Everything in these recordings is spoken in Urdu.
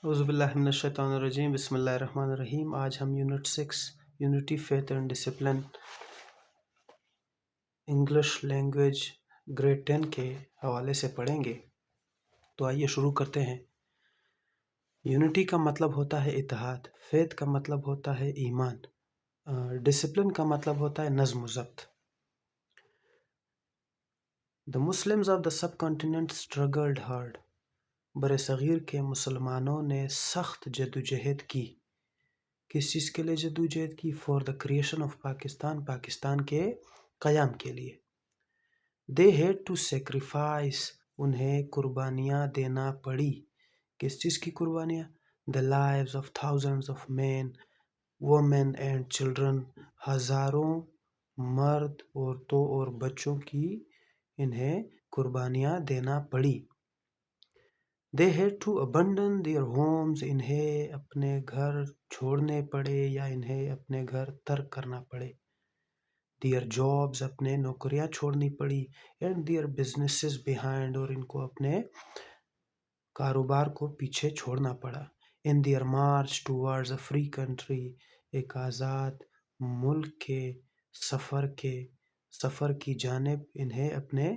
اعوذ باللہ من الشیطان الرجیم بسم اللہ الرحمن الرحیم۔ آج ہم unit 6 unity faith and discipline English language grade 10 کے حوالے سے پڑھیں گے۔ تو آئیے شروع کرتے ہیں۔ یونٹی کا مطلب ہوتا ہے اتحاد، فیتھ کا مطلب ہوتا ہے ایمان، ڈسپلن کا مطلب ہوتا ہے نظم و ضبط۔ The Muslims of the subcontinent struggled hard. بر صغیر کے مسلمانوں نے سخت جدوجہد کی۔ کس چیز کے لیے جدوجہد کی؟ For the creation of Pakistan, Pakistan کے قیام کے لیے۔ دے ہیڈ ٹو سیکریفائس، انہیں قربانیاں دینا پڑی۔ کس چیز کی قربانیاں؟ The lives of thousands of men, women and children, ہزاروں مرد، عورتوں اور بچوں کی انہیں قربانیاں دینا پڑی۔ They had to abandon their homes، انہیں اپنے گھر چھوڑنے پڑے یا انہیں اپنے گھر ترک کرنا پڑے۔ Their jobs، اپنے نوکریاں چھوڑنی پڑی۔ And their businesses behind، اور ان کو اپنے کاروبار کو پیچھے چھوڑنا پڑا۔ In their march towards a free country، ایک آزاد ملک کے سفر کی جانب انہیں اپنے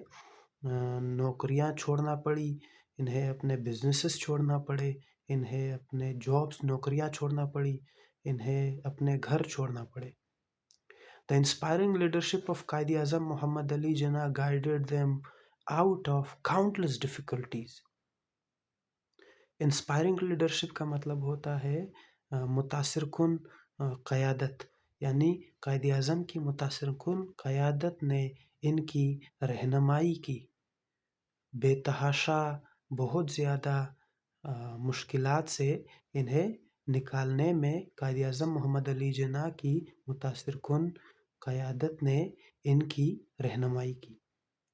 نوکریاں چھوڑنا پڑی، انہیں اپنے بزنسز چھوڑنا پڑے، انہیں اپنے جابس نوکریاں چھوڑنا پڑی، انہیں اپنے گھر چھوڑنا پڑے۔ The inspiring leadership of Quaid Azam Muhammad Ali Jinnah guided them out of countless difficulties۔ Inspiring leadership کا مطلب ہوتا ہے متاثر کن قیادت، یعنی قائد اعظم کی متاثر کن قیادت نے ان کی رہنمائی کی۔ بے تحاشا بہت زیادہ مشکلات سے انہیں نکالنے میں قائد اعظم محمد علی جناح کی متاثر کن قیادت نے ان کی رہنمائی کی۔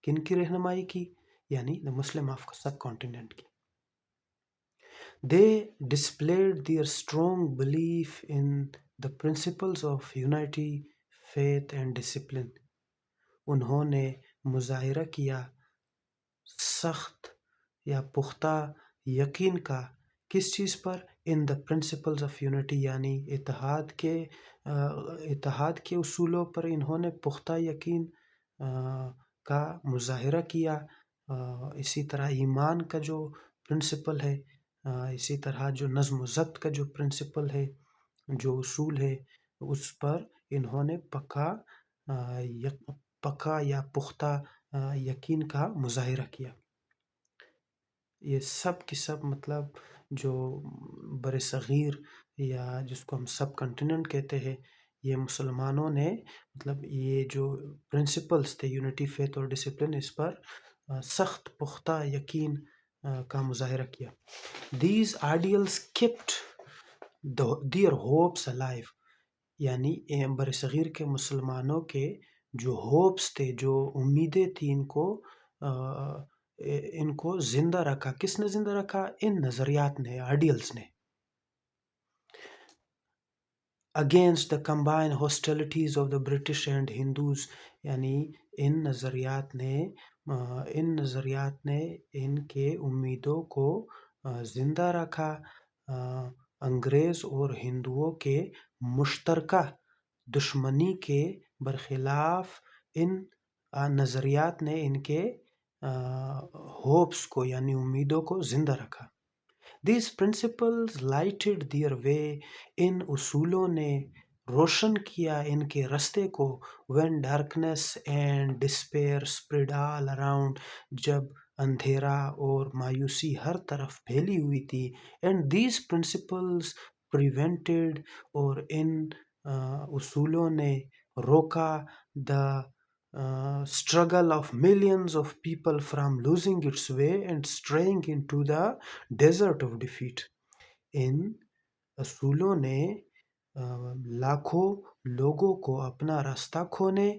کن کی رہنمائی کی؟ یعنی دا مسلم آف سب کانٹیننٹ کی۔ They displayed their strong belief in the principles of unity, faith and discipline۔ انہوں نے مظاہرہ کیا سخت یا پختہ یقین کا، کس چیز پر؟ In the principles of unity, یعنی اتحاد کے اصولوں پر انہوں نے پختہ یقین کا مظاہرہ کیا۔ اسی طرح ایمان کا جو پرنسپل ہے، اسی طرح جو نظم و ضبط کا جو پرنسپل ہے، جو اصول ہے، اس پر انہوں نے پکا یا پختہ یقین کا مظاہرہ کیا۔ یہ سب کی سب مطلب جو بر صغیر یا جس کو ہم سب کنٹیننٹ کہتے ہیں، یہ مسلمانوں نے مطلب یہ جو پرنسپلز تھے یونٹی، فیتھ اور ڈسپلن، اس پر سخت پختہ یقین کا مظاہرہ کیا۔ These ideals kept their hopes alive، یعنی بر صغیر کے مسلمانوں کے جو ہوپس تھے، جو امیدیں تھیں، ان کو زندہ رکھا۔ کس نے زندہ رکھا؟ ان نظریات نے، آئیڈیلز نے۔ Against the combined hostilities of the British and Hindus، یعنی ان نظریات نے ان کے امیدوں کو زندہ رکھا انگریز اور ہندوؤں کے مشترکہ دشمنی کے برخلاف۔ ان نظریات نے ان کے ہوپس کو یعنی امیدوں کو زندہ رکھا۔ These principles lighted their way، ان اصولوں نے روشن کیا ان کے رستے کو۔ When darkness and despair spread all around، جب اندھیرا اور مایوسی ہر طرف پھیلی ہوئی تھی۔ And these principles prevented، اور ان اصولوں نے روکا the struggle of millions of people from losing its way and straying into the desert of defeat۔ ان اصولوں نے لاکھوں لوگوں کو اپنا راستہ کھونے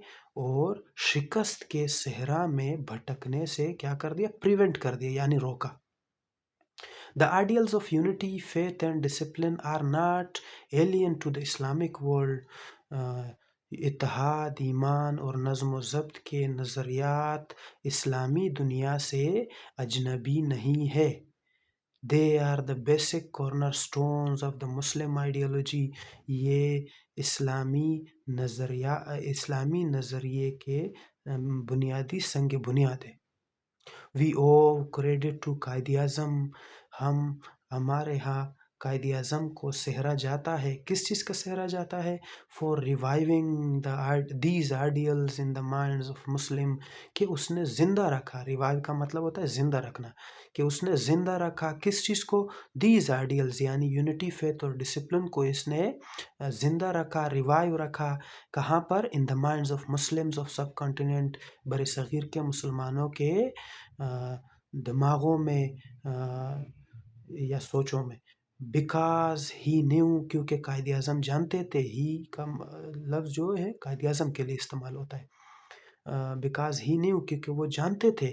اور شکست کے صحرا میں بھٹکنے سے کیا کر دیا؟ پریونٹ کر دیا، یعنی روکا۔ The ideals of unity, faith and discipline are not alien to the Islamic world۔ اتحاد، ایمان اور نظم و ضبط کے نظریات اسلامی دنیا سے اجنبی نہیں ہے۔ They are the basic corner stones of the Muslim ideology. یہ اسلامی نظریے کے بنیادی سنگ بنیاد ہے. وی او کریڈٹ ٹو قائد اعظم. ہمارے ہاں قائد اعظم کو سہرا جاتا ہے. کس چیز کا سہرا جاتا ہے؟ For reviving these ideals in the minds of Muslim. کہ اس نے زندہ رکھا. ریوائو کا مطلب ہوتا ہے زندہ رکھنا. کہ اس نے زندہ رکھا کس چیز کو؟ دیز آئیڈیلز یعنی یونٹی، فیتھ اور ڈسپلن کو اس نے زندہ رکھا، ریوائو رکھا. کہاں پر؟ In the minds of Muslims of سب کانٹیننٹ. بر صغیر کے مسلمانوں کے دماغوں میں یا سوچوں میں. بیکاز ہی نیو، کیونکہ قائد اعظم جانتے تھے. ہی کا لفظ جو ہے قائد اعظم کے لیے استعمال ہوتا ہے. بیکاز ہی نیو، کیونکہ وہ جانتے تھے.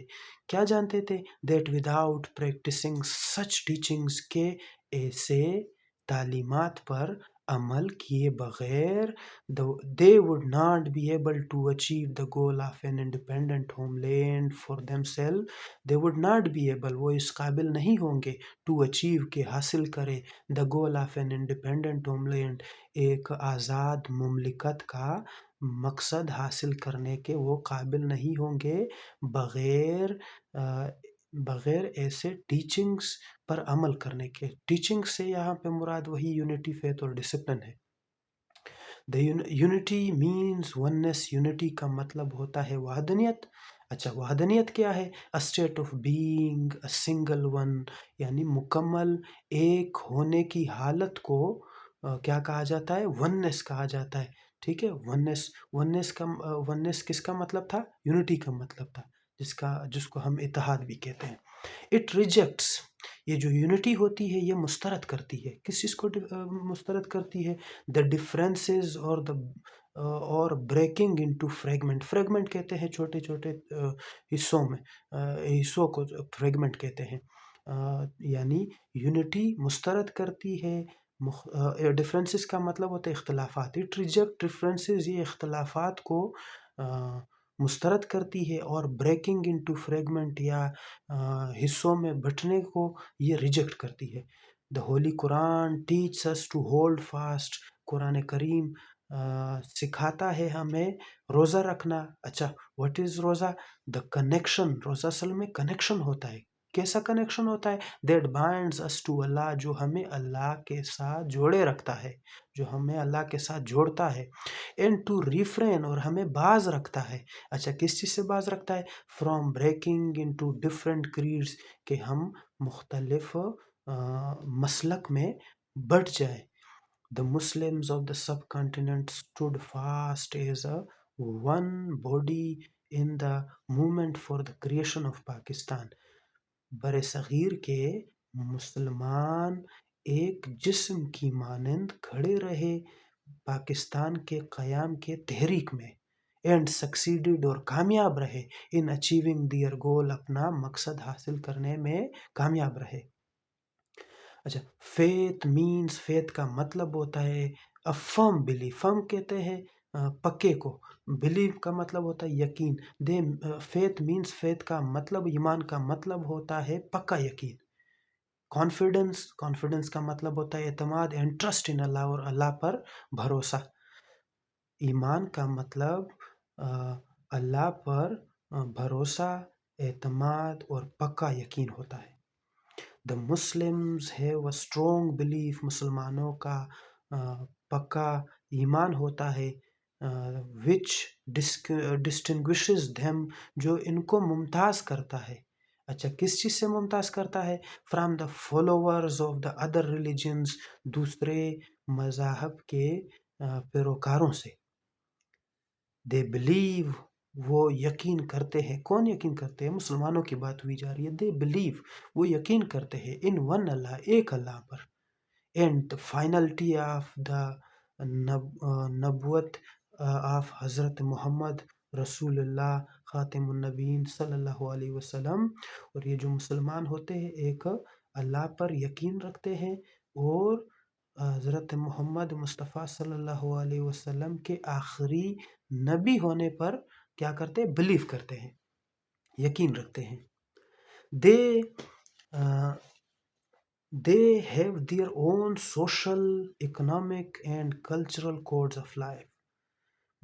کیا جانتے تھے؟ That without practicing such teachings, کے ایسے تعلیمات پر عمل کیے بغیر they would not be able to achieve the goal of an independent homeland for themselves. They would not be able، وہ اس قابل نہیں ہوں گے to achieve، کہ حاصل کرے the goal of an independent homeland، ایک آزاد مملکت کا مقصد حاصل کرنے کے وہ قابل نہیں ہوں گے بغیر ایسے ٹیچنگز پر عمل کرنے کے. ٹیچنگ سے یہاں پہ مراد وہی یونٹی، فیتھ اور ڈسپلن ہے. Unity means oneness. یونٹی کا مطلب ہوتا ہے وحدانیت. اچھا، وحدانیت کیا ہے؟ State of being a single one, یعنی مکمل ایک ہونے کی حالت کو کیا کہا جاتا ہے؟ وننس کہا جاتا ہے. ٹھیک ہے، وننس کس کا مطلب تھا؟ یونٹی کا مطلب تھا، جس کو ہم اتحاد بھی کہتے ہیں. اٹ ریجیکٹس، یہ جو یونٹی ہوتی ہے یہ مسترد کرتی ہے. کس چیز کو مسترد کرتی ہے؟ دا ڈفرینسز اور بریکنگ انٹو فریگمنٹ. فریگمنٹ کہتے ہیں چھوٹے چھوٹے حصوں کو فریگمنٹ کہتے ہیں. یعنی یونٹی مسترد کرتی ہے. ڈفرینسز کا مطلب ہوتا ہے اختلافات. اٹ ریجیکٹ ڈفرینسز، یہ اختلافات کو مسترد کرتی ہے. اور بریکنگ انٹو فریگمنٹ یا حصوں میں بٹنے کو یہ ریجیکٹ کرتی ہے. دا ہولی قرآن ٹیچس اس ٹو ہولڈ فاسٹ. قرآن کریم سکھاتا ہے ہمیں روزہ رکھنا. اچھا، واٹ از روزہ؟ The connection. روزہ اصل میں کنیکشن ہوتا ہے. کیسا کنیکشن ہوتا ہے؟ دیٹ بائنڈز اس ٹو اللہ، جو ہمیں اللہ کے ساتھ جوڑے رکھتا ہے، جو ہمیں اللہ کے ساتھ جوڑتا ہے. اینڈ ٹو ریفرین، اور ہمیں باز رکھتا ہے. اچھا، کس چیز سے باز رکھتا ہے؟ فرام بریکنگ انٹو ڈفرینٹ کریڈس، کہ ہم مختلف مسلک میں بٹ جائیں. The Muslims of the subcontinent stood fast as a one body in the movement for the creation of Pakistan. بر صغیر کے مسلمان ایک جسم کی مانند کھڑے رہے پاکستان کے قیام کے تحریک میں. اینڈ سکسیڈیڈ، اور کامیاب رہے. ان اچیونگ دیئر گول، اپنا مقصد حاصل کرنے میں کامیاب رہے. اچھا، فیتھ مینس، فیتھ کا مطلب ہوتا ہے فرم بلیف. فرم کہتے ہیں پکے کو، بلیف کا مطلب ہوتا ہے یقین. فیتھ مینس، فیتھ کا مطلب، ایمان کا مطلب ہوتا ہے پکا یقین. کانفیڈنس کا مطلب ہوتا ہے اعتماد. اینڈ ٹرسٹ ان اللہ، اور اللہ پر بھروسہ. ایمان کا مطلب اللہ پر بھروسہ، اعتماد اور پکا یقین ہوتا ہے. The Muslims have a strong belief. مسلمانوں کا پکا ایمان ہوتا ہے. which distinguishes them، جو ان کو ممتاز کرتا ہے. اچھا، کس چیز سے ممتاز کرتا ہے؟ from the followers of the other religions، دوسرے مذاہب کے پیروکاروں سے. they believe، وہ یقین کرتے ہیں. کون یقین کرتے ہیں؟ مسلمانوں کی بات ہوئی جا رہی ہے. they believe، وہ یقین کرتے ہیں in one اللہ، ایک اللہ پر. and the finality of the نبوت of حضرت محمد رسول اللہ خاتم النبیین صلی اللہ علیہ وسلم. اور یہ جو مسلمان ہوتے ہیں ایک اللہ پر یقین رکھتے ہیں، اور حضرت محمد مصطفیٰ صلی اللہ علیہ وسلم کے آخری نبی ہونے پر کیا کرتے ہیں؟ بلیو کرتے ہیں، یقین رکھتے ہیں. دے They have their own social, economic and cultural codes of life.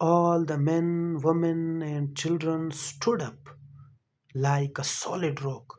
All the men, women and children stood up like a solid rock,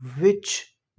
which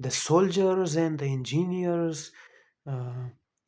The soldiers and the engineers,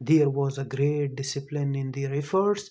There was a great discipline in their efforts,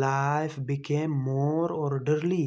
Life became more orderly,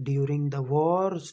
During the wars,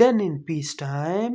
Then in peace time,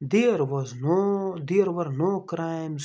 There were no crimes,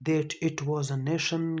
That it was a nation,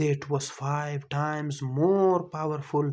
that was 5 times more powerful,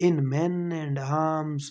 in men and arms,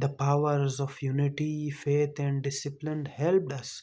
the powers of unity, faith and discipline helped us,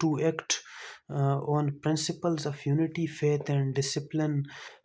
to act on principles of unity, faith and discipline,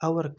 our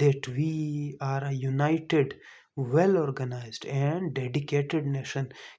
that we are a united, well organized and dedicated nation,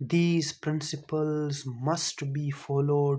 these principles must be followed,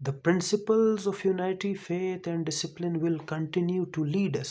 The principles of unity, faith and discipline will continue to lead us.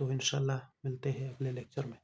تو انشاءاللہ ملتے ہیں اگلے لیکچر میں.